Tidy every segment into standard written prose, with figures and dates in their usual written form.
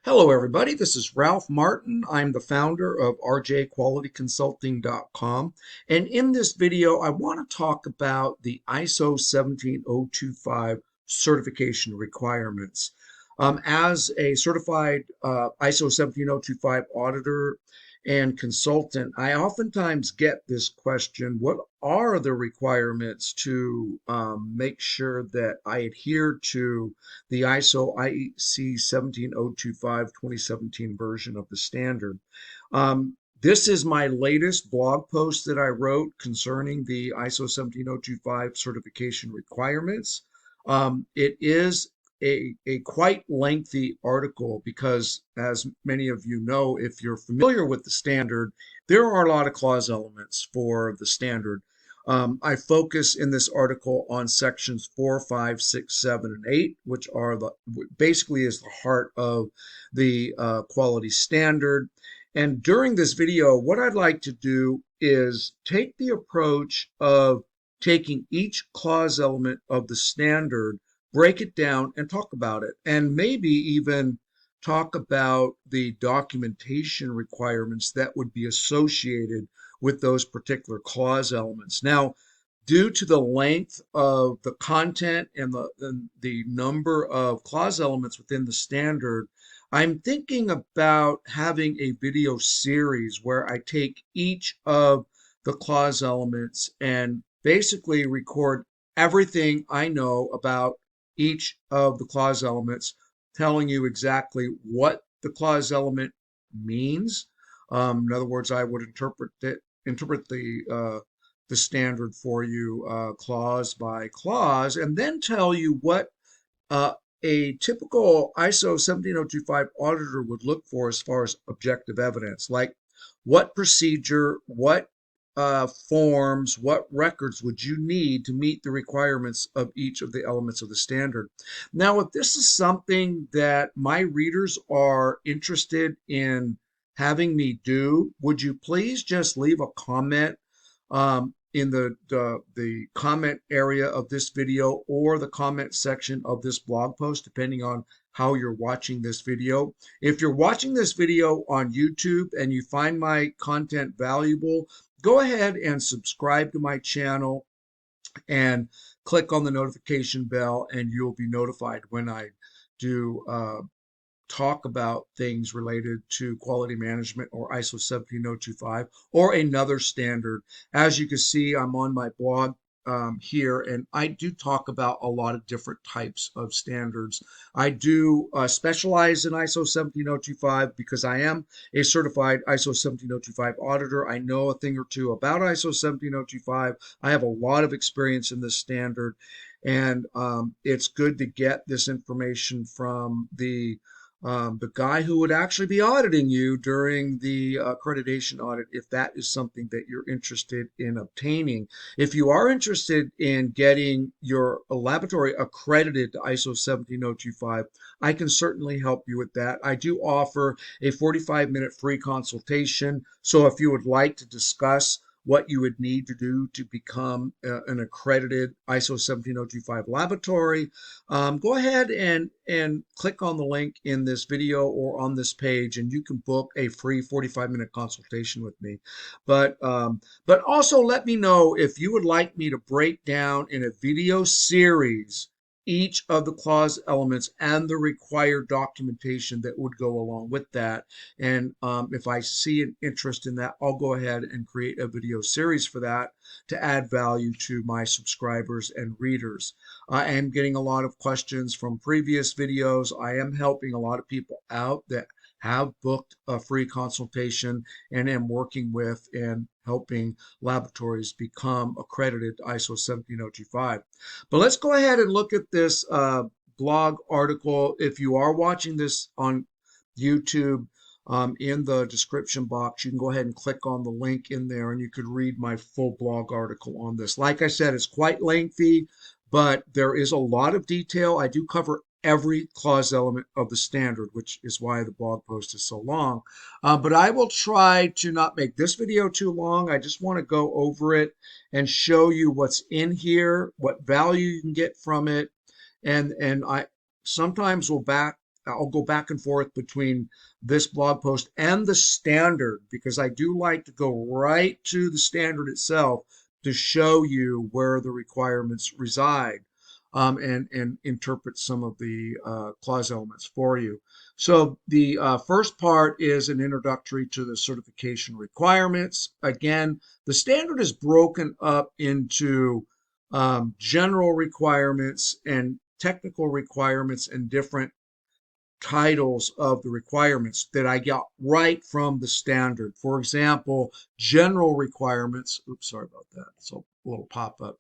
Hello, everybody. This is Ralph Martin. I'm the founder of rjqualityconsulting.com. And in this video, I want to talk about the ISO 17025 certification requirements. As a certified ISO 17025 auditor and consultant, I oftentimes get this question: what are the requirements to make sure that I adhere to the ISO IEC 17025 2017 version of the standard? This is my latest blog post that I wrote concerning the ISO 17025 certification requirements. It is a quite lengthy article because, as many of you know, if you're familiar with the standard, there are a lot of clause elements for the standard. I focus in this article on sections 4, 5, 6, 7, and 8, which are basically is the heart of the quality standard. And during this video, what I'd like to do is take the approach of taking each clause element of the standard, break it down, and talk about it, and maybe even talk about the documentation requirements that would be associated with those particular clause elements. Now, due to the length of the content and the number of clause elements within the standard, I'm thinking about having a video series where I take each of the clause elements and basically record everything I know about each of the clause elements, telling you exactly what the clause element means. In other words, I would interpret the standard for you clause by clause, and then tell you what uh, a typical ISO 17025 auditor would look for as far as objective evidence, like what procedure, what forms, what records would you need to meet the requirements of each of the elements of the standard. Now, if this is something that my readers are interested in having me do, would you please just leave a comment in the comment area of this video or the comment section of this blog post, depending on how you're watching this video. If you're watching this video on YouTube and you find my content valuable, go ahead and subscribe to my channel and click on the notification bell, and you'll be notified when I do talk about things related to quality management or ISO 17025 or another standard. As you can see, I'm on my blog here, and I do talk about a lot of different types of standards. I do specialize in ISO 17025 because I am a certified ISO 17025 auditor. I know a thing or two about ISO 17025. I have a lot of experience in this standard, and it's good to get this information from the guy who would actually be auditing you during the accreditation audit, if that is something that you're interested in obtaining. If you are interested in getting your laboratory accredited to ISO 17025, I can certainly help you with that. I do offer a 45-minute free consultation. So if you would like to discuss what you would need to do to become an accredited ISO 17025 laboratory, go ahead and click on the link in this video or on this page, and you can book a free 45-minute consultation with me. But also let me know if you would like me to break down in a video series each of the clause elements and the required documentation that would go along with that. And if I see an interest in that, I'll go ahead and create a video series for that to add value to my subscribers and readers. I am getting a lot of questions from previous videos. I am helping a lot of people out that have booked a free consultation and am working with and helping laboratories become accredited ISO 17025. But let's go ahead and look at this blog article. If you are watching this on YouTube, in the description box, you can go ahead and click on the link in there, and you could read my full blog article on this. Like I said, it's quite lengthy, but there is a lot of detail. I do cover every clause element of the standard, which is why the blog post is so long. But I will try to not make this video too long. I just want to go over it and show you what's in here, what value you can get from it, and I sometimes will I'll go back and forth between this blog post and the standard because I do like to go right to the standard itself to show you where the requirements reside, and interpret some of the clause elements for you. So the first part is an introductory to the certification requirements. Again, the standard is broken up into general requirements and technical requirements and different titles of the requirements that I got right from the standard. For example, general requirements. Oops, sorry about that. So a little pop up.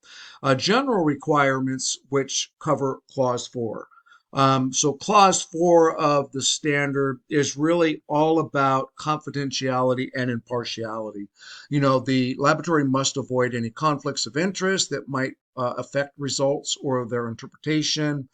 General requirements, which cover clause 4. So clause 4 of the standard is really all about confidentiality and impartiality. You know, the laboratory must avoid any conflicts of interest that might affect results or their interpretation.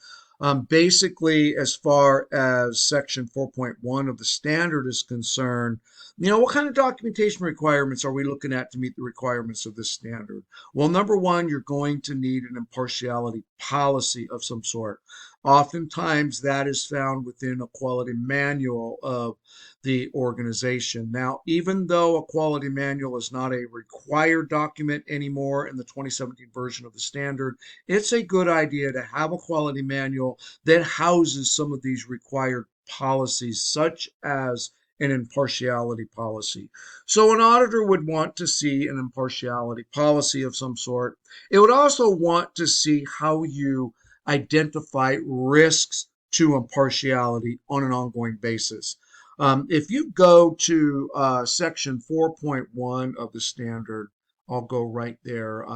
Basically, as far as section 4.1 of the standard is concerned, you know, what kind of documentation requirements are we looking at to meet the requirements of this standard? Well, number one, you're going to need an impartiality policy of some sort. Oftentimes, that is found within a quality manual of the organization. Now, even though a quality manual is not a required document anymore in the 2017 version of the standard, it's a good idea to have a quality manual that houses some of these required policies, such as an impartiality policy. So an auditor would want to see an impartiality policy of some sort. It would also want to see how you identify risks to impartiality on an ongoing basis. If you go to section 4.1 of the standard, I'll go right there.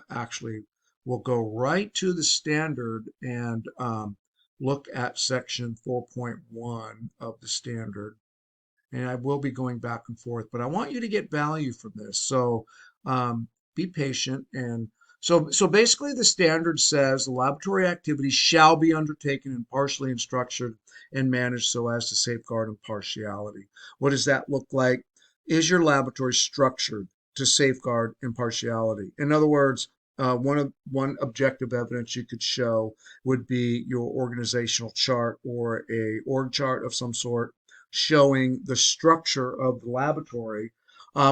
Actually, we'll go right to the standard and look at section 4.1 of the standard. And I will be going back and forth, but I want you to get value from this. So be patient. And so basically the standard says the laboratory activities shall be undertaken impartially and structured and managed so as to safeguard impartiality. What does that look like? Is your laboratory structured to safeguard impartiality? In other words, one objective evidence you could show would be your organizational chart or a org chart of some sort showing the structure of the laboratory.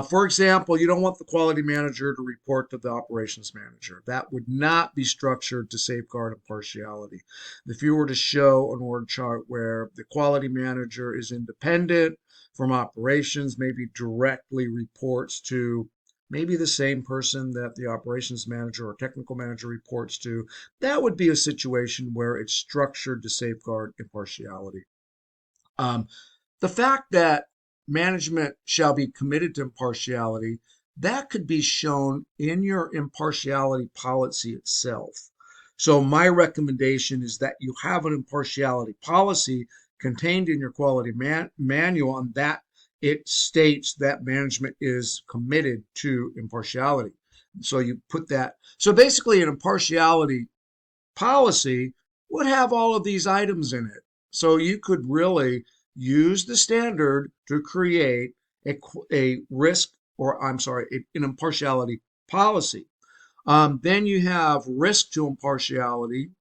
For example, you don't want the quality manager to report to the operations manager. That would not be structured to safeguard impartiality. If you were to show an org chart where the quality manager is independent from operations, maybe directly reports to maybe the same person that the operations manager or technical manager reports to, that would be a situation where it's structured to safeguard impartiality. The fact that management shall be committed to impartiality, that could be shown in your impartiality policy itself. So my recommendation is that you have an impartiality policy contained in your quality manual, and that it states that management is committed to impartiality. So you put that. So basically, an impartiality policy would have all of these items in it. So you could really use the standard to create a risk, or I'm sorry, an impartiality policy. Then you have risk to impartiality.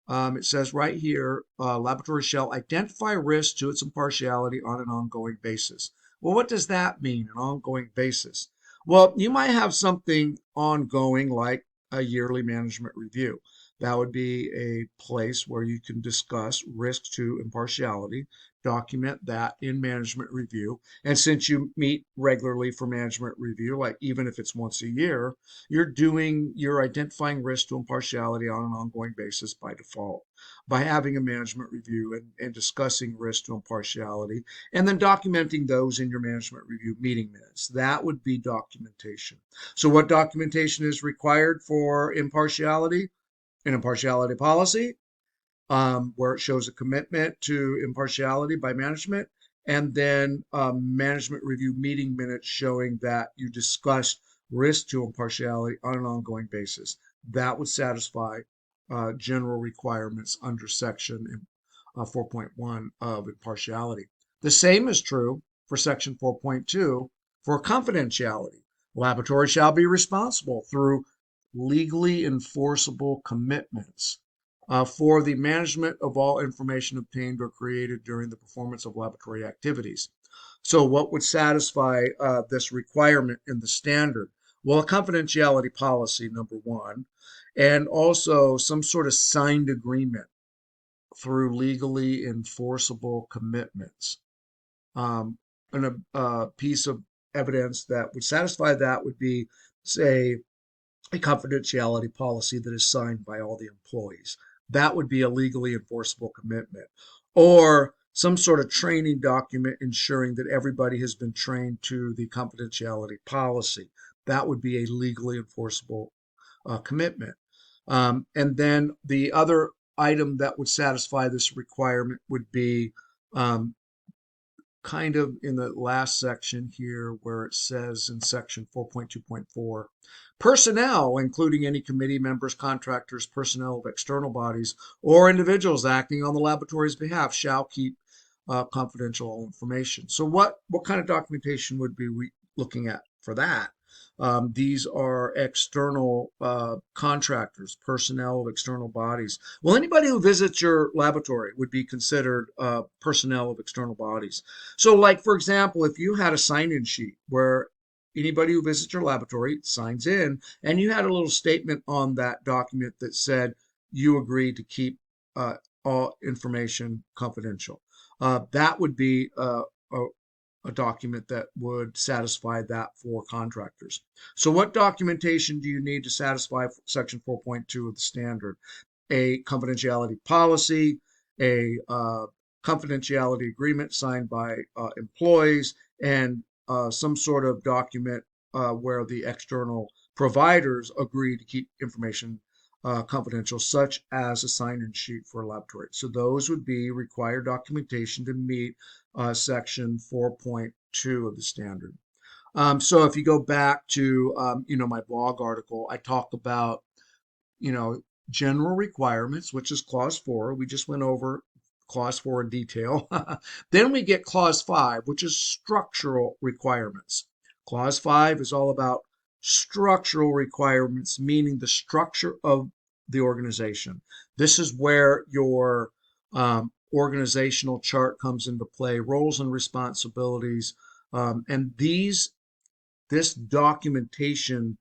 It says right here, laboratory shall identify risk to its impartiality on an ongoing basis. Well, what does that mean, an ongoing basis? Well, you might have something ongoing like a yearly management review. That would be a place where you can discuss risk to impartiality, document that in management review. And since you meet regularly for management review, like even if it's once a year, you're identifying risk to impartiality on an ongoing basis by default by having a management review and discussing risk to impartiality and then documenting those in your management review meeting minutes. That would be documentation. So what documentation is required for impartiality? An impartiality policy, where it shows a commitment to impartiality by management, and then management review meeting minutes showing that you discussed risk to impartiality on an ongoing basis. That would satisfy general requirements under section 4.1 of impartiality. The same is true for section 4.2 for confidentiality. Laboratory shall be responsible through legally enforceable commitments for the management of all information obtained or created during the performance of laboratory activities. So what would satisfy this requirement in the standard? Well, a confidentiality policy, number one, and also some sort of signed agreement through legally enforceable commitments. And a piece of evidence that would satisfy that would be, say, a confidentiality policy that is signed by all the employees. That would be a legally enforceable commitment. Or some sort of training document ensuring that everybody has been trained to the confidentiality policy. That would be a legally enforceable commitment. And then the other item that would satisfy this requirement would be um, kind of in the last section here where it says in section 4.2.4, personnel, including any committee members, contractors, personnel of external bodies, or individuals acting on the laboratory's behalf shall keep confidential information. So what kind of documentation would be we looking at for that? These are external contractors, personnel of external bodies. Well, anybody who visits your laboratory would be considered personnel of external bodies. So, like, for example, if you had a sign-in sheet where anybody who visits your laboratory signs in, and you had a little statement on that document that said you agreed to keep all information confidential, that would be a document that would satisfy that for contractors. So what documentation do you need to satisfy section 4.2 of the standard? A confidentiality policy, a confidentiality agreement signed by employees, and some sort of document where the external providers agree to keep information confidential, such as a sign-in sheet for a laboratory. So those would be required documentation to meet section 4.2 of the standard. So if you go back to my blog article, I talk about you know, general requirements, which is clause 4. We just went over clause 4 in detail. Then we get clause 5, which is structural requirements. Clause 5 is all about structural requirements, meaning the structure of the organization. This is where your organizational chart comes into play, roles and responsibilities, and this documentation,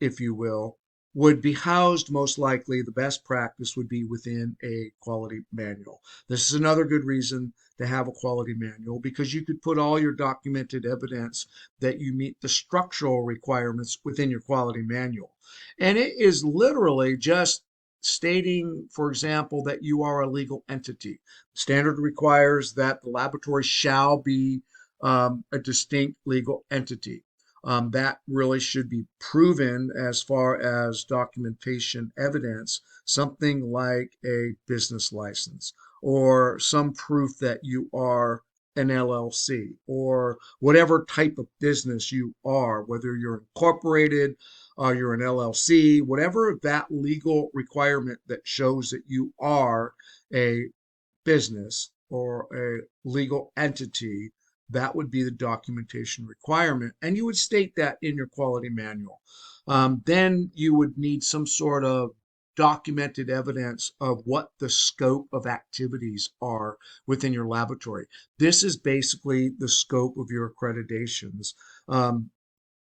if you will, would be housed most likely, the best practice would be within a quality manual. This is another good reason to have a quality manual because you could put all your documented evidence that you meet the structural requirements within your quality manual. And it is literally just stating, for example, that you are a legal entity. Standard requires that the laboratory shall be a distinct legal entity. That really should be proven as far as documentation evidence, something like a business license or some proof that you are an LLC or whatever type of business you are, whether you're incorporated or you're an LLC, whatever that legal requirement that shows that you are a business or a legal entity, that would be the documentation requirement. And you would state that in your quality manual. Then you would need some sort of documented evidence of what the scope of activities are within your laboratory. This is basically the scope of your accreditations.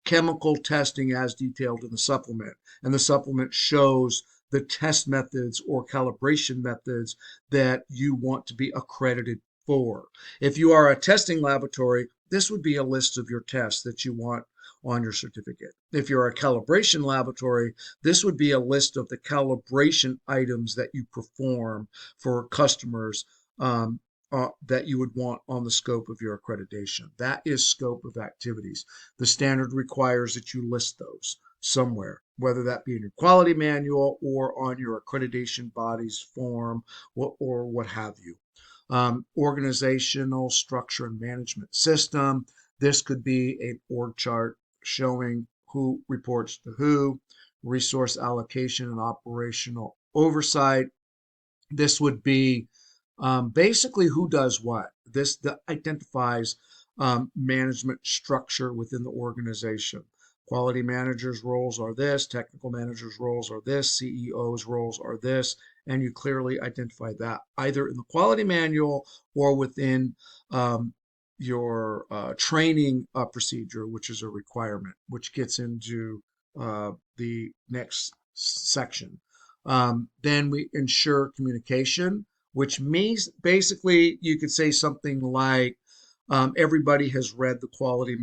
Chemical testing as detailed in the supplement. And the supplement shows the test methods or calibration methods that you want to be accredited for. If you are a testing laboratory, this would be a list of your tests that you want on your certificate. If you're a calibration laboratory, this would be a list of the calibration items that you perform for customers that you would want on the scope of your accreditation. That is scope of activities. The standard requires that you list those somewhere, whether that be in your quality manual or on your accreditation body's form or what have you. Organizational structure and management system. This could be an org chart showing who reports to who, resource allocation and operational oversight. This would be basically who does what. This identifies management structure within the organization. Quality managers' roles are this, technical managers' roles are this, CEOs' roles are this, and you clearly identify that either in the quality manual or within your training procedure, which is a requirement, which gets into the next section. Then we ensure communication, which means basically you could say something like, everybody has read the quality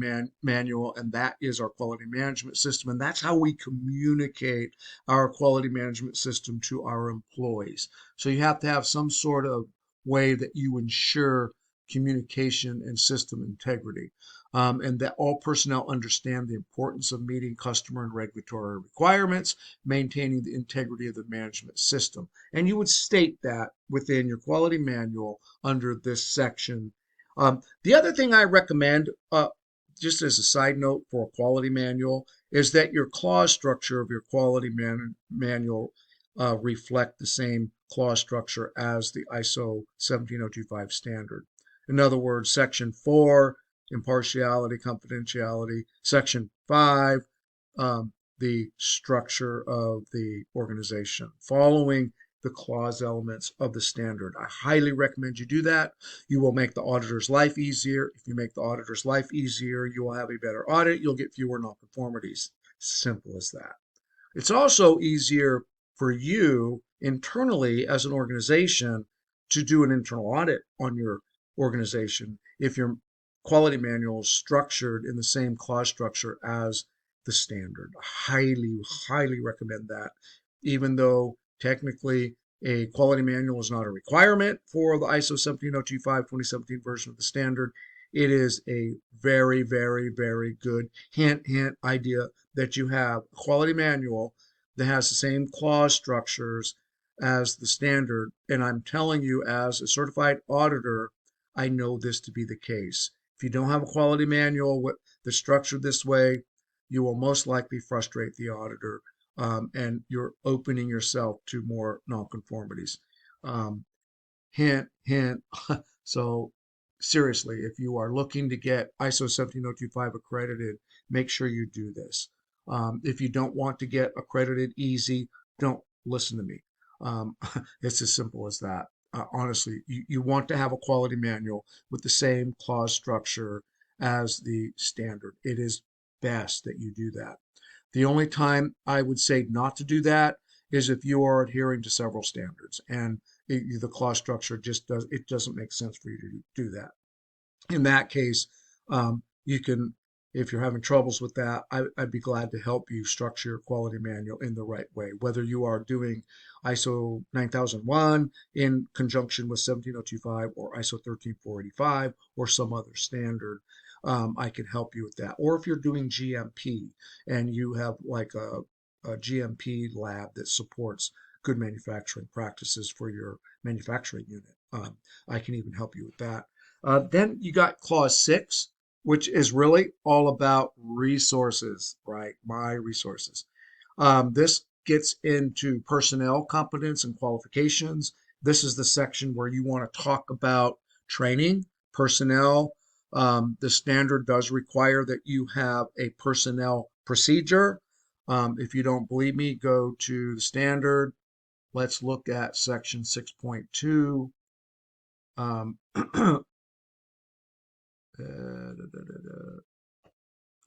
manual, and that is our quality management system. And that's how we communicate our quality management system to our employees. So you have to have some sort of way that you ensure communication and system integrity. And that all personnel understand the importance of meeting customer and regulatory requirements, maintaining the integrity of the management system. And you would state that within your quality manual under this section. The other thing I recommend, just as a side note for a quality manual, is that your clause structure of your quality manual reflect the same clause structure as the ISO 17025 standard. In other words, Section 4, impartiality, confidentiality. Section 5, the structure of the organization, following the clause elements of the standard. I highly recommend you do that. You will make the auditor's life easier. If you make the auditor's life easier, you will have a better audit. You'll get fewer nonconformities. Simple as that. It's also easier for you internally as an organization to do an internal audit on your organization if your quality manual is structured in the same clause structure as the standard. Highly, highly recommend that, even though technically a quality manual is not a requirement for the ISO 17025 2017 version of the standard. It is a very, very, very good hint idea that you have a quality manual that has the same clause structures as the standard. And I'm telling you, as a certified auditor, I know this to be the case. If you don't have a quality manual that's structured this way, you will most likely frustrate the auditor, and you're opening yourself to more nonconformities. Hint, hint. So seriously, if you are looking to get ISO 17025 accredited, make sure you do this. If you don't want to get accredited easy, don't listen to me. It's as simple as that. Honestly, you want to have a quality manual with the same clause structure as the standard. It is best that you do that. The only time I would say not to do that is if you are adhering to several standards and the clause structure doesn't make sense for you to do that. In that case, you can, if you're having troubles with that, I'd be glad to help you structure your quality manual in the right way. Whether you are doing ISO 9001 in conjunction with 17025 or ISO 13485 or some other standard, I can help you with that. Or if you're doing GMP and you have like a GMP lab that supports good manufacturing practices for your manufacturing unit, I can even help you with that. Then you got clause 6, which is really all about resources, right? My resources. This gets into personnel competence and qualifications. This is the section where you want to talk about training, personnel. The standard does require that you have a personnel procedure. If you don't believe me, go to the standard. Let's look at section 6.2.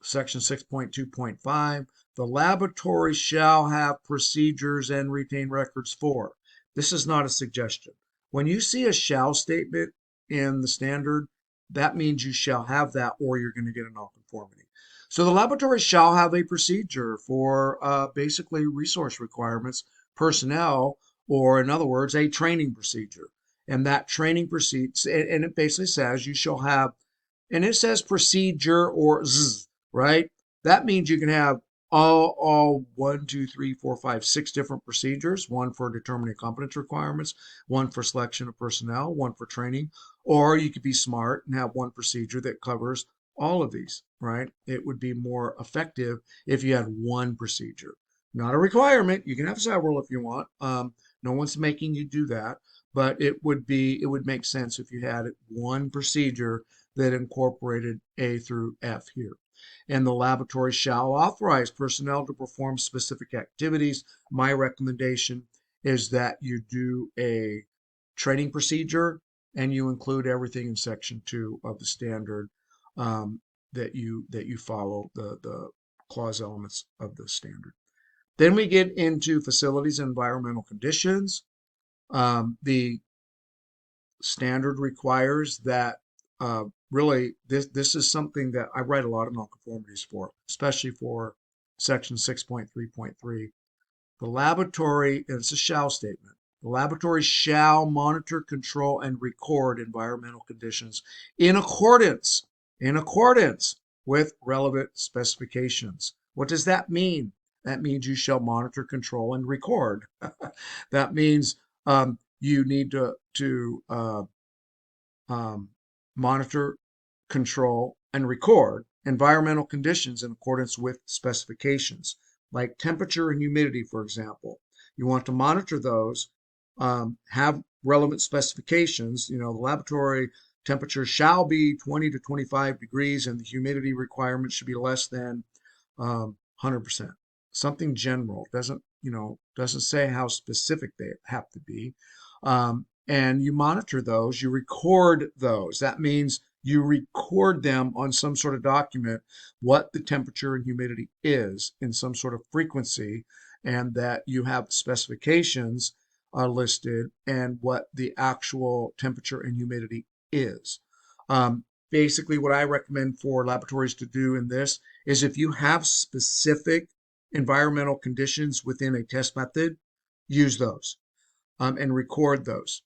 Section 6.2.5, the laboratory shall have procedures and retain records for. This is not a suggestion. When you see a shall statement in the standard, that means you shall have that or you're going to get a nonconformity. So the laboratory shall have a procedure for basically resource requirements, personnel, or in other words, a training procedure. And that training procedure, and it basically says you shall have, and it says procedure or Z, right? That means you can have all 1, 2, 3, 4, 5, 6 different procedures, one for determining competence requirements, one for selection of personnel, one for training, or you could be smart and have one procedure that covers all of these, right? It would be more effective if you had one procedure. Not a requirement. You can have several if you want. No one's making you do that, but it would make sense if you had one procedure that incorporated A through F here. And the laboratory shall authorize personnel to perform specific activities. My recommendation is that you do a training procedure and you include everything in section 2 of the standard, that you follow the clause elements of the standard. Then we get into facilities and environmental conditions. The standard requires that, really this is something that I write a lot of nonconformities for, especially for section 6.3.3. The laboratory, and it's a shall statement, the laboratory shall monitor, control, and record environmental conditions in accordance with relevant specifications. What does that mean? That means you shall monitor, control, and record. That means you need to monitor, control, and record environmental conditions in accordance with specifications, like temperature and humidity, for example. You want to monitor those, have relevant specifications. The laboratory temperature shall be 20 to 25 degrees, and the humidity requirement should be less than 100%. Something general, doesn't say how specific they have to be. And you monitor those, you record those. That means you record them on some sort of document, what the temperature and humidity is in some sort of frequency, and that you have specifications listed and what the actual temperature and humidity is. Basically, what I recommend for laboratories to do in this is, if you have specific environmental conditions within a test method, use those, and record those.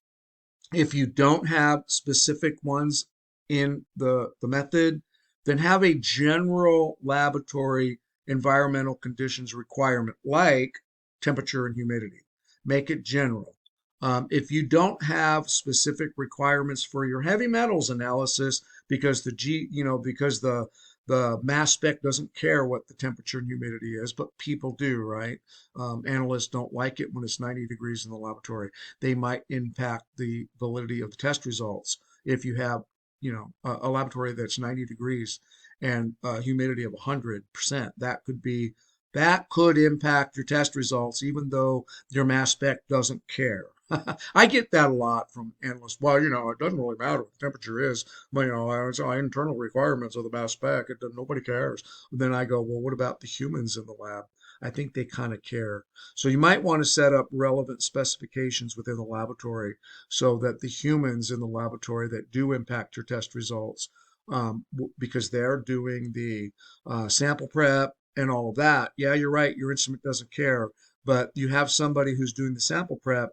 If you don't have specific ones in the method, then have a general laboratory environmental conditions requirement, like temperature and humidity. Make it general. If you don't have specific requirements for your heavy metals analysis, because the mass spec doesn't care what the temperature and humidity is, but people do, right? Analysts don't like it when it's 90 degrees in the laboratory. They might impact the validity of the test results. If you have, a laboratory that's 90 degrees and humidity of 100%, that could impact your test results, even though your mass spec doesn't care. I get that a lot from analysts. Well, it doesn't really matter what the temperature is. But, it's our internal requirements of the mass spec. Nobody cares. Then I go, well, what about the humans in the lab? I think they kind of care. So you might want to set up relevant specifications within the laboratory so that the humans in the laboratory that do impact your test results, because they're doing the sample prep and all of that. Yeah, you're right. Your instrument doesn't care, but you have somebody who's doing the sample prep,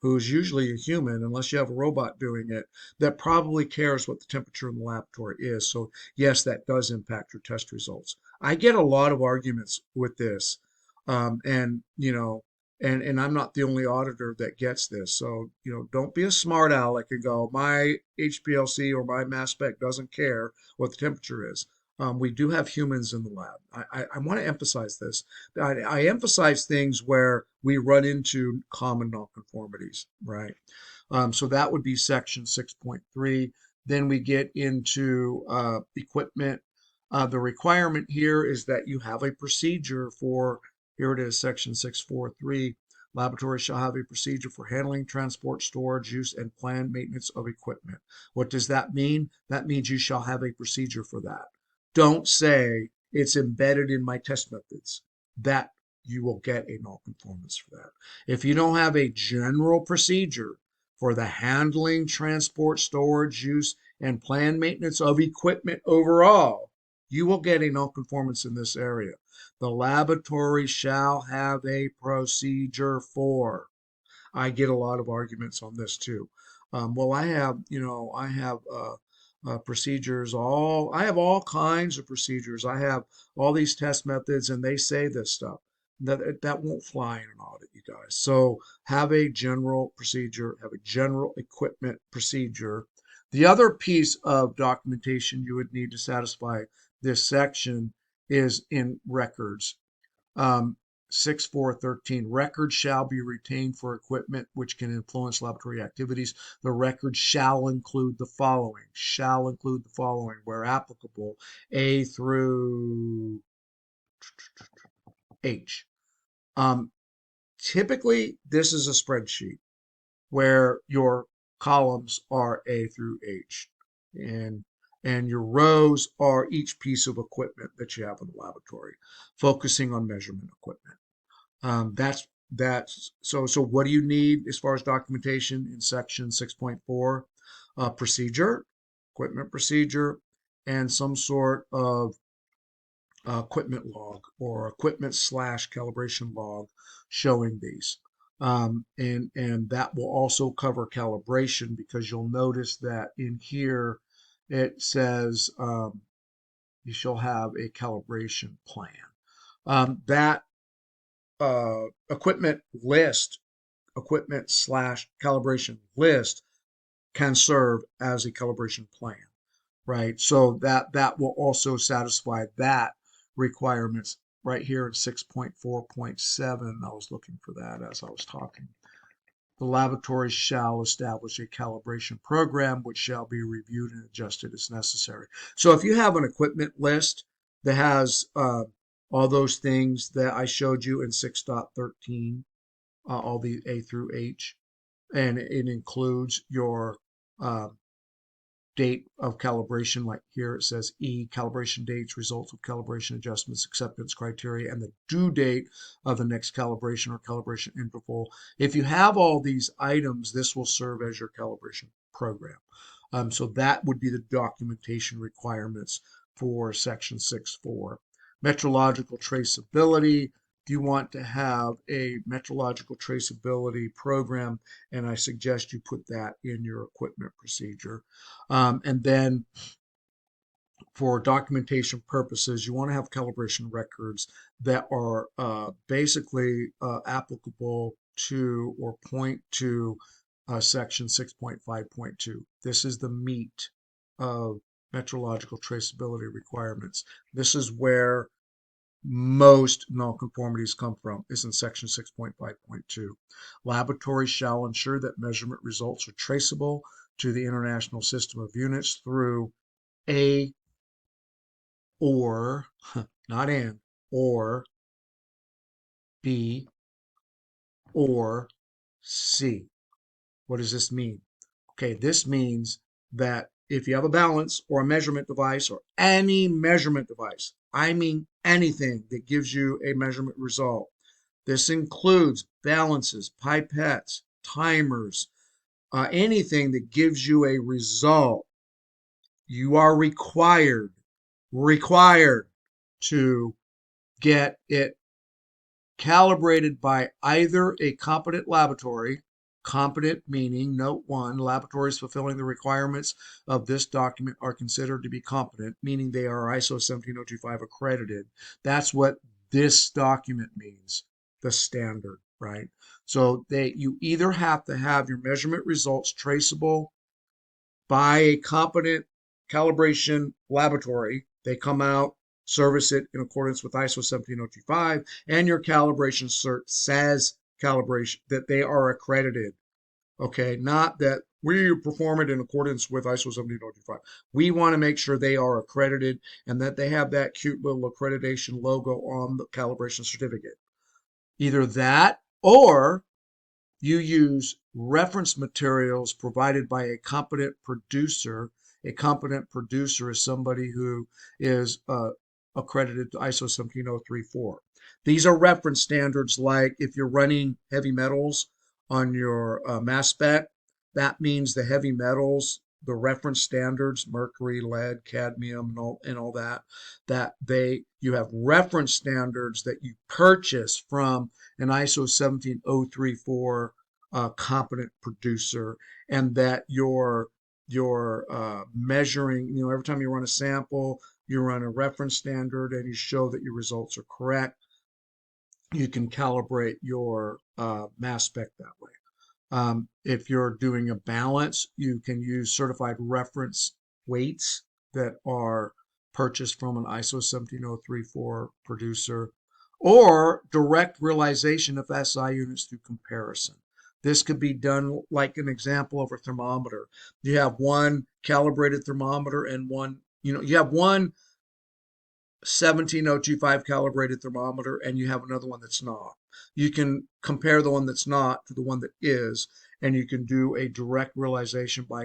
who's usually a human, unless you have a robot doing it, that probably cares what the temperature in the laboratory is. So yes, that does impact your test results. I get a lot of arguments with this, and I'm not the only auditor that gets this. So don't be a smart aleck and go, my HPLC or my mass spec doesn't care what the temperature is. We do have humans in the lab. I want to emphasize this. I emphasize things where we run into common nonconformities, right? So that would be section 6.3. Then we get into equipment. The requirement here is that you have a procedure for, here it is, section 6.4.3. Laboratories shall have a procedure for handling, transport, storage, use, and planned maintenance of equipment. What does that mean? That means you shall have a procedure for that. Don't say it's embedded in my test methods. That you will get a nonconformance for that. If you don't have a general procedure for the handling, transport, storage, use, and planned maintenance of equipment overall, you will get a nonconformance in this area. The laboratory shall have a procedure for. I get a lot of arguments on this too. Well, I have procedures. I have all kinds of procedures. I have all these test methods, and they say this stuff. That won't fly in an audit, you guys. So have a general procedure. Have a general equipment procedure. The other piece of documentation you would need to satisfy this section is in records. 6.4.13, records shall be retained for equipment which can influence laboratory activities. The record shall include the following, where applicable, A through H. Typically, this is a spreadsheet where your columns are A through H, and and your rows are each piece of equipment that you have in the laboratory, focusing on measurement equipment. That's so. What do you need as far as documentation in section 6.4? Procedure, equipment procedure, and some sort of equipment log or equipment slash calibration log showing these. And that will also cover calibration, because you'll notice that in here it says you shall have a calibration plan. That equipment list, equipment slash calibration list, can serve as a calibration plan, right? So that will also satisfy that requirements right here in 6.4.7. I was looking for that as I was talking. The laboratory shall establish a calibration program which shall be reviewed and adjusted as necessary. So if you have an equipment list that has all those things that I showed you in 6.13, all the A through H, and it includes your uh, date of calibration, like here it says E, calibration dates, results of calibration adjustments, acceptance criteria, and the due date of the next calibration or calibration interval. If you have all these items, this will serve as your calibration program. So that would be the documentation requirements for section 6.4. Metrological traceability. If you want to have a metrological traceability program, and I suggest you put that in your equipment procedure. And then for documentation purposes, you want to have calibration records that are basically applicable to or point to section 6.5.2. This is the meat of metrological traceability requirements. This is where most nonconformities come from, is in section 6.5.2. Laboratories shall ensure that measurement results are traceable to the international system of units through a or, not and, or B or C. What does this mean? Okay, this means that if you have a balance or a measurement device or any measurement device, I mean anything that gives you a measurement result, this includes balances, pipettes, timers, anything that gives you a result, you are required to get it calibrated by either a competent laboratory, competent meaning, note one, laboratories fulfilling the requirements of this document are considered to be competent, meaning they are ISO 17025 accredited. That's what this document means, the standard, right? So you either have to have your measurement results traceable by a competent calibration laboratory. They come out, service it in accordance with ISO 17025, and your calibration cert says calibration, that they are accredited. Okay, not that we perform it in accordance with ISO 17025. We want to make sure they are accredited and that they have that cute little accreditation logo on the calibration certificate. Either that, or you use reference materials provided by a competent producer. A competent producer is somebody who is accredited to ISO 17034. These are reference standards, like if you're running heavy metals on your mass spec, that means the heavy metals, the reference standards, mercury, lead, cadmium, and all that you have reference standards that you purchase from an ISO 17034 competent producer, and that you're measuring, every time you run a sample, you run a reference standard and you show that your results are correct. You can calibrate your mass spec that way. If you're doing a balance, you can use certified reference weights that are purchased from an ISO 17034 producer, or direct realization of SI units through comparison. This could be done like an example of a thermometer. You have one calibrated thermometer and one, you have one 17025 calibrated thermometer and you have another one that's not. You can compare the one that's not to the one that is, and you can do a direct realization by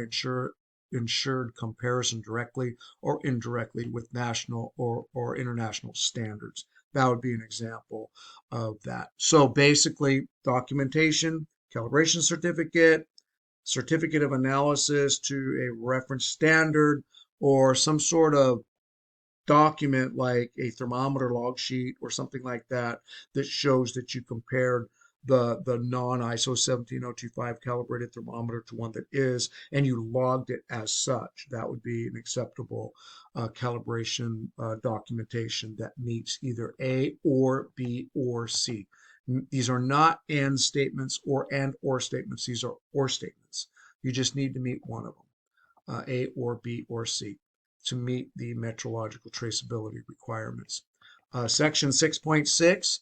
insured comparison directly or indirectly with national or international standards. That would be an example of that. So basically, documentation, calibration certificate, certificate of analysis to a reference standard, or some sort of document like a thermometer log sheet or something like that that shows that you compared the non-ISO 17025 calibrated thermometer to one that is, and you logged it as such. That would be an acceptable calibration documentation that meets either A or B or C. These are not and statements or or statements. These are or statements. You just need to meet one of them, A or B or C, to meet the metrological traceability requirements. Section 6.6,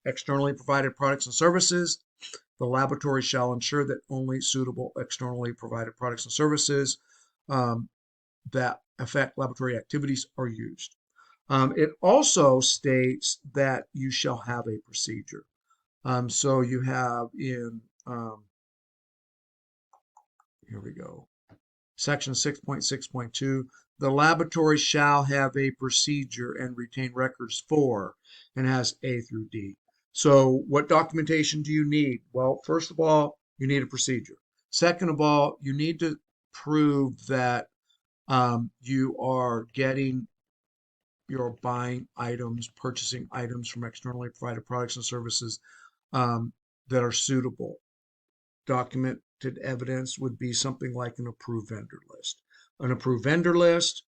externally provided products and services. The laboratory shall ensure that only suitable externally provided products and services that affect laboratory activities are used. It also states that you shall have a procedure. So you have in, here we go, Section 6.6.2, the laboratory shall have a procedure and retain records for, and has A through D. So what documentation do you need? Well, first of all, you need a procedure. Second of all, you need to prove that you are you're buying items, purchasing items from externally provided products and services that are suitable. Documented evidence would be something like an approved vendor list. An approved vendor list,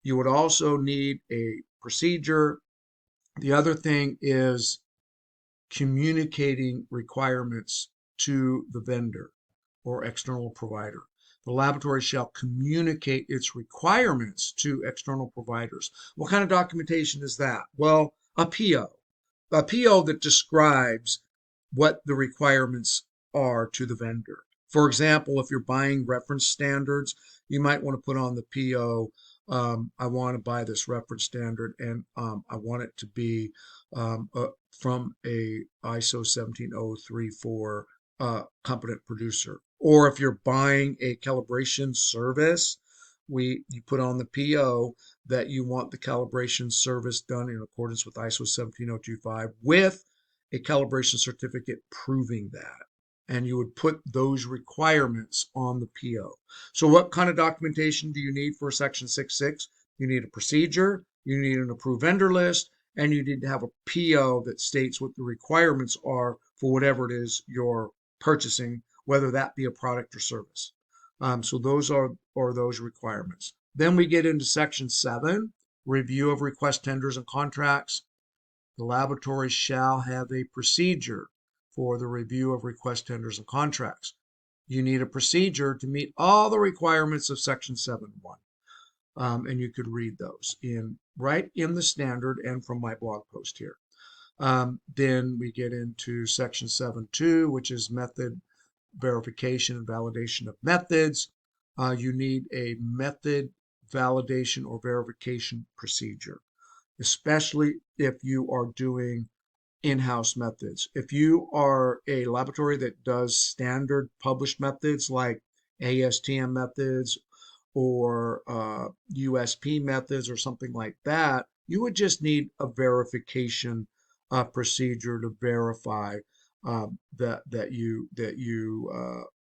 you would also need a procedure. The other thing is communicating requirements to the vendor or external provider. The laboratory shall communicate its requirements to external providers. What kind of documentation is that? Well, a PO that describes what the requirements are to the vendor. For example, if you're buying reference standards, you might want to put on the PO, I want to buy this reference standard and I want it to be from a ISO 17034 competent producer. Or if you're buying a calibration service, you put on the PO that you want the calibration service done in accordance with ISO 17025 with a calibration certificate proving that. And you would put those requirements on the PO. So what kind of documentation do you need for Section 6.6? You need a procedure, you need an approved vendor list, and you need to have a PO that states what the requirements are for whatever it is you're purchasing, whether that be a product or service. So those are those requirements. Then we get into Section 7, review of request tenders and contracts. The laboratory shall have a procedure for the review of request tenders and contracts. You need a procedure to meet all the requirements of Section 7.1. And you could read those right in the standard and from my blog post here. Then we get into Section 7.2, which is method verification and validation of methods. You need a method validation or verification procedure, especially if you are doing in-house methods. If you are a laboratory that does standard published methods like ASTM methods or USP methods or something like that, you would just need a verification procedure to verify that you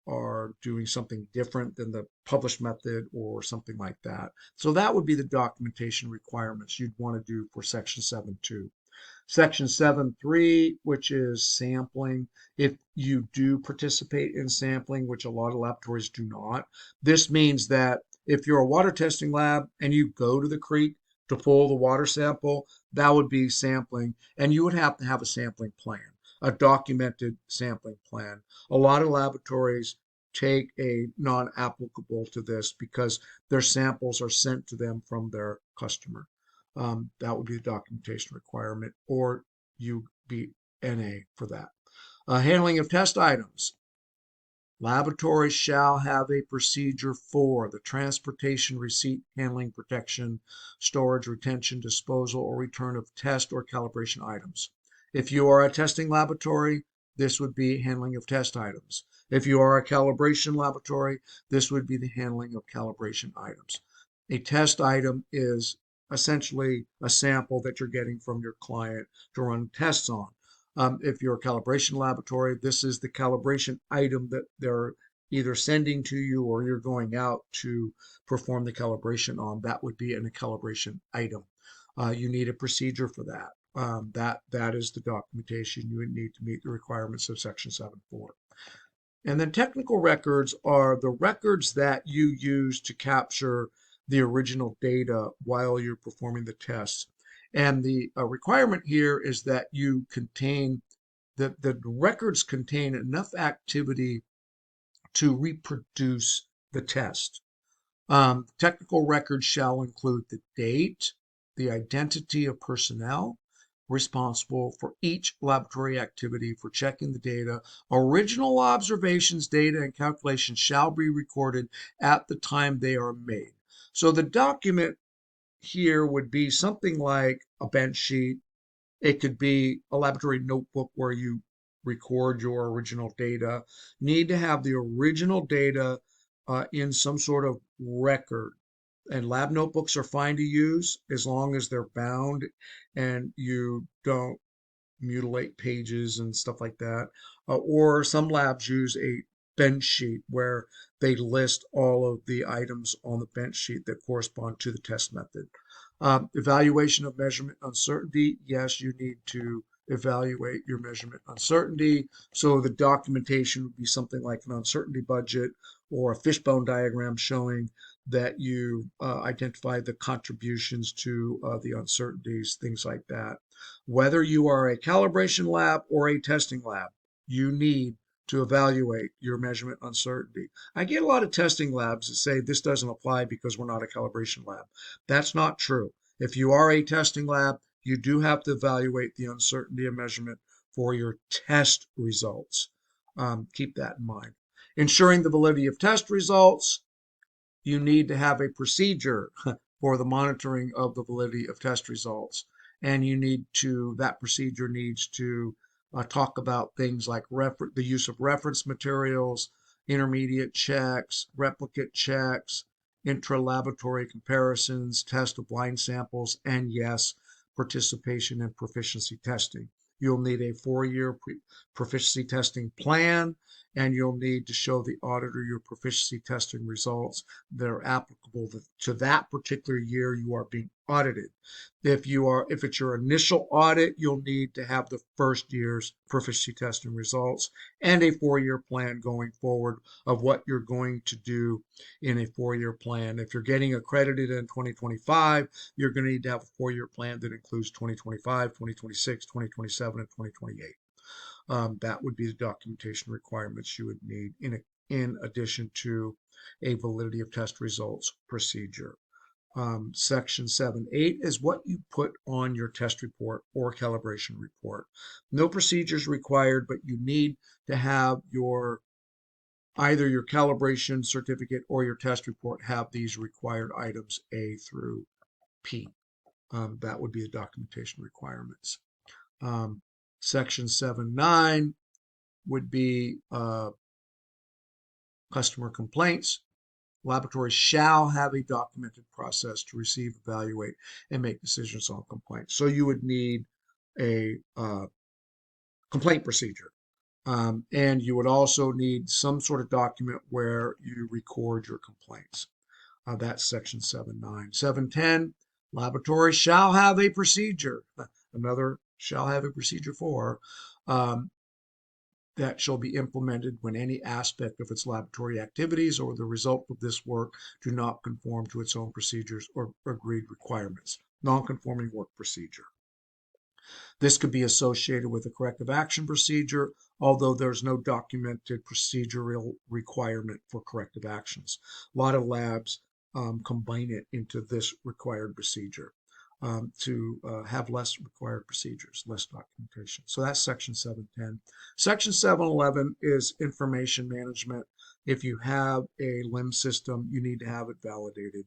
are doing something different than the published method or something like that. So that would be the documentation requirements you'd want to do for Section 7.2. Section 7.3, which is sampling. If you do participate in sampling, which a lot of laboratories do not, this means that if you're a water testing lab and you go to the creek to pull the water sample, that would be sampling, and you would have to have a sampling plan, a documented sampling plan. A lot of laboratories take a non-applicable to this because their samples are sent to them from their customer. That would be the documentation requirement, or you be NA for that. Handling of test items. Laboratories shall have a procedure for the transportation, receipt, handling, protection, storage, retention, disposal, or return of test or calibration items. If you are a testing laboratory, this would be handling of test items. If you are a calibration laboratory, this would be the handling of calibration items. A test item is essentially a sample that you're getting from your client to run tests on. If you're a calibration laboratory, this is the calibration item that they're either sending to you or you're going out to perform the calibration on. That would be a calibration item. You need a procedure for that. That is the documentation you would need to meet the requirements of Section 7.4. And then technical records are the records that you use to capture the original data while you're performing the tests. And the requirement here is that you contain the records contain enough activity to reproduce the test. Technical records shall include the date, the identity of personnel responsible for each laboratory activity for checking the data. Original observations, data, and calculations shall be recorded at the time they are made. So the document here would be something like a bench sheet. It could be a laboratory notebook where you record your original data. Need to have the original data in some sort of record. And lab notebooks are fine to use as long as they're bound and you don't mutilate pages and stuff like that. Or some labs use a bench sheet where they list all of the items on the bench sheet that correspond to the test method. Evaluation of measurement uncertainty. Yes, you need to evaluate your measurement uncertainty. So the documentation would be something like an uncertainty budget or a fishbone diagram showing that you identify the contributions to the uncertainties, things like that. Whether you are a calibration lab or a testing lab, you need to evaluate your measurement uncertainty. I get a lot of testing labs that say this doesn't apply because we're not a calibration lab. That's not true. If you are a testing lab, you do have to evaluate the uncertainty of measurement for your test results. Keep that in mind. Ensuring the validity of test results, you need to have a procedure for the monitoring of the validity of test results. And that procedure needs to talk about things like the use of reference materials, intermediate checks, replicate checks, intra-laboratory comparisons, test of blind samples, and yes, participation in proficiency testing. You'll need a 4-year proficiency testing plan, and you'll need to show the auditor your proficiency testing results that are applicable to that particular year you are being audited. If it's your initial audit, you'll need to have the first year's proficiency testing results and a 4-year plan going forward of what you're going to do in a 4-year plan. If you're getting accredited in 2025, you're going to need to have a 4-year plan that includes 2025, 2026, 2027, and 2028. That would be the documentation requirements you would need in addition to a validity of test results procedure. Section 7.8 is what you put on your test report or calibration report. No procedures required, but you need to have either your calibration certificate or your test report have these required items A through P. That would be the documentation requirements. Section 7.9 would be customer complaints. Laboratories shall have a documented process to receive, evaluate, and make decisions on complaints. So you would need a complaint procedure. And you would also need some sort of document where you record your complaints. That's section 7.9. 7.10, laboratories shall have a procedure. Another shall have a procedure for that shall be implemented when any aspect of its laboratory activities or the result of this work do not conform to its own procedures or agreed requirements. Non-conforming work procedure. This could be associated with a corrective action procedure, although there's no documented procedural requirement for corrective actions. A lot of labs combine it into this required procedure to have less required procedures, less documentation. So that's section 7.10. Section 7.11 is information management. If you have a LIMS system, you need to have it validated.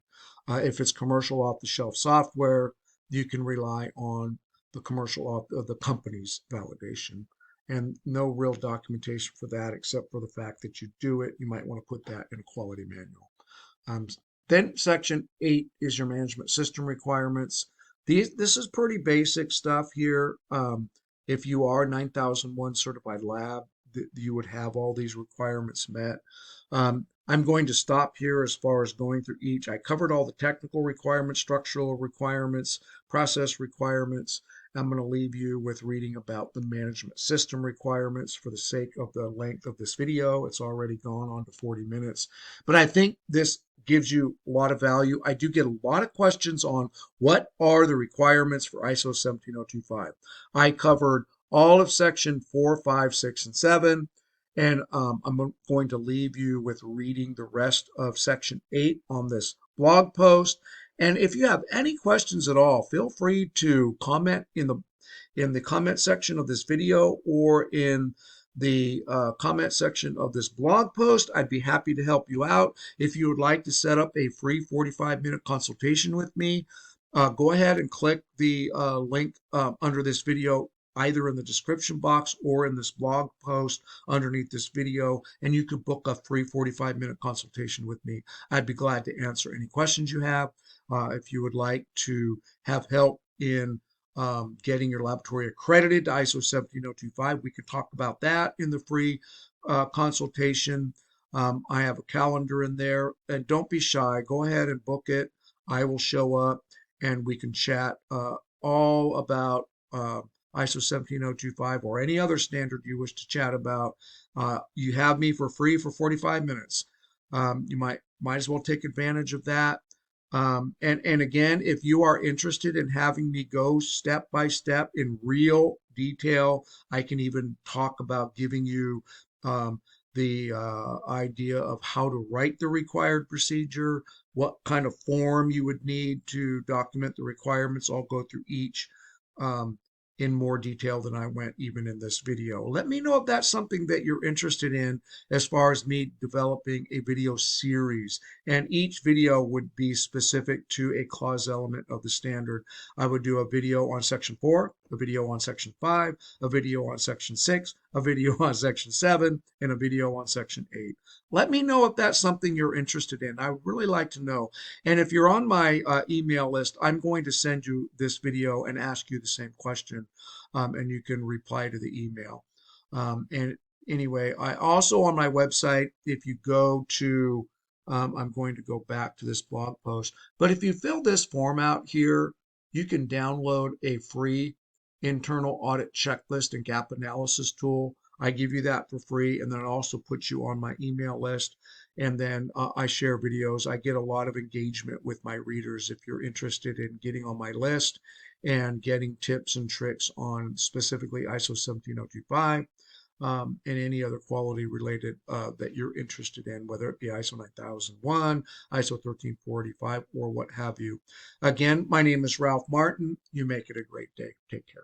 If it's commercial off-the-shelf software, you can rely on the commercial of the company's validation. And no real documentation for that except for the fact that you do it. You might want to put that in a quality manual. Um, then section 8 is your management system requirements. This is pretty basic stuff here. If you are 9001 certified lab, you would have all these requirements met. I'm going to stop here as far as going through each. I covered all the technical requirements, structural requirements, process requirements. I'm going to leave you with reading about the management system requirements for the sake of the length of this video. It's already gone on to 40 minutes, but I think this gives you a lot of value. I do get a lot of questions on what are the requirements for ISO 17025. I covered all of section 4, 5, 6, and 7. And I'm going to leave you with reading the rest of section 8 on this blog post. And if you have any questions at all, feel free to comment in the comment section of this video or in the comment section of this blog post. I'd be happy to help you out. If you would like to set up a free 45-minute consultation with me, go ahead and click the link under this video, either in the description box or in this blog post underneath this video, and you can book a free 45-minute consultation with me. I'd be glad to answer any questions you have. If you would like to have help in getting your laboratory accredited to ISO 17025, we can talk about that in the free consultation. I have a calendar in there, and don't be shy. Go ahead and book it. I will show up, and we can chat all about ISO 17025 or any other standard you wish to chat about. You have me for free for 45 minutes. You might as well take advantage of that. And again, if you are interested in having me go step by step in real detail, I can even talk about giving you the idea of how to write the required procedure, what kind of form you would need to document the requirements. I'll go through each in more detail than I went even in this video. Let me know if that's something that you're interested in as far as me developing a video series. And each video would be specific to a clause element of the standard. I would do a video on section 4, a video on section 5, a video on section 6, a video on section 7, and a video on section 8. Let me know if that's something you're interested in. I would really like to know. And if you're on my email list, I'm going to send you this video and ask you the same question, and you can reply to the email. And anyway, I also on my website, if you go to, I'm going to go back to this blog post, but if you fill this form out here, you can download a free internal audit checklist and gap analysis tool. I give you that for free, and then it also puts you on my email list. And then I share videos. I get a lot of engagement with my readers if you're interested in getting on my list and getting tips and tricks on specifically ISO 17025 and any other quality related that you're interested in, whether it be ISO 9001, ISO 13485, or what have you. Again, my name is Ralph Martin. You make it a great day. Take care.